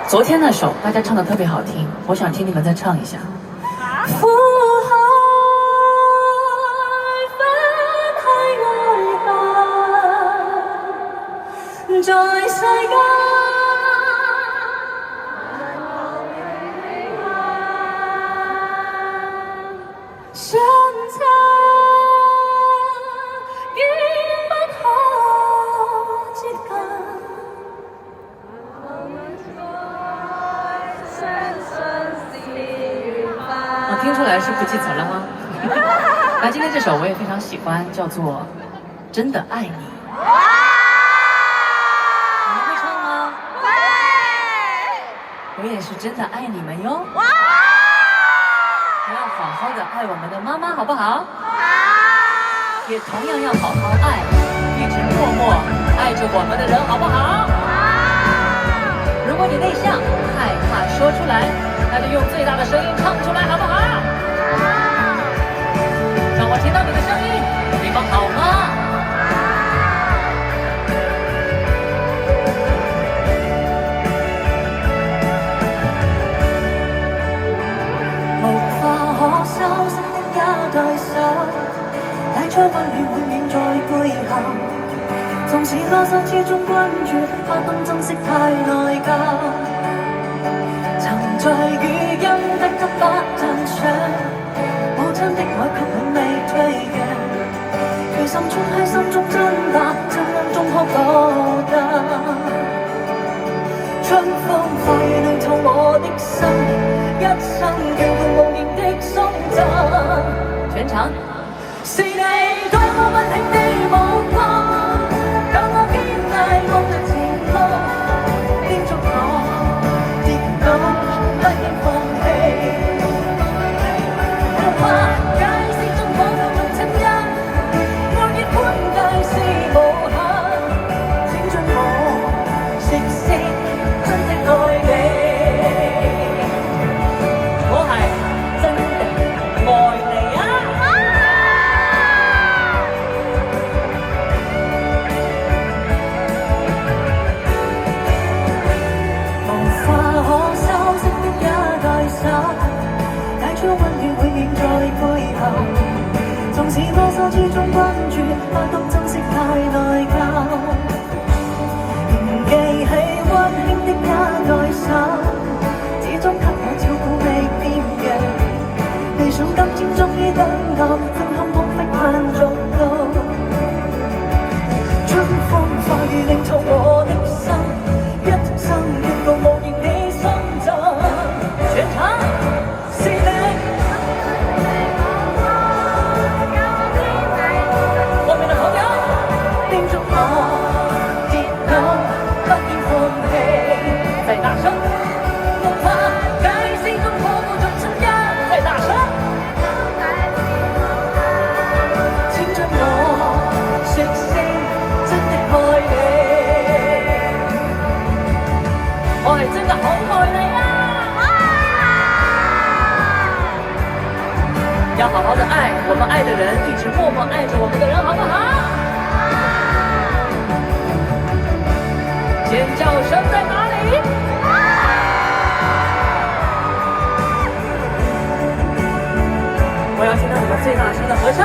昨天那首大家唱的特别好听，我想聽你們再唱一下。苦海分開愛恨，在世間相差竟不可接近。聽出來是不記詞了嗎？那今天這首我也非常喜歡，叫做《真的愛你》。你們會唱嗎？會。我也是真的愛你們喲。哇！我要好好的愛我們的媽媽，好不好？好。也同樣要好好愛，一直默默愛着我們的人，好不好？好。如果你內向，害怕說出來，那就用最大的聲音唱出來，好不好？讓我聽到你的聲音，你們好嗎？無話可收拾的一對手，帶出溫暖背影在背後，縱使多手之中關注，怕當珍惜太內疚。在語音得不讚賞，母親的愛給你未退讓，其心中喺心中真白，真暗中可覺得，春風快暖透我的心，一生叫喚無言的心震。全場是你對我溫馨的目光，讓我堅毅望着前路，叮囑我跌倒不應放棄，哪怕界線中我有種親恩，愛意寬大是無限，請准我食聲真的愛你，我係真的愛你啊！無話可收拾的一對手，帶出溫暖永遠在背後，縱使多手之中關注，不懂珍惜太內疚，仍記起溫馨的一對手，始終給我照顧未變樣，理想今天終於等到，真空空隙盼逐到，春風化雨令透我的心，一生要共無言你心震。全場是你，外面的朋友叮囑我跌倒不應放棄，再大聲，哪怕界線中我無種親恩，再大聲，請准我說聲真的愛你，我係真的好愛你啊！要好好的愛我們愛的人，一直默默愛着我們的人，好不好？尖叫聲在哪裡？我要聽到你們最大聲的合唱。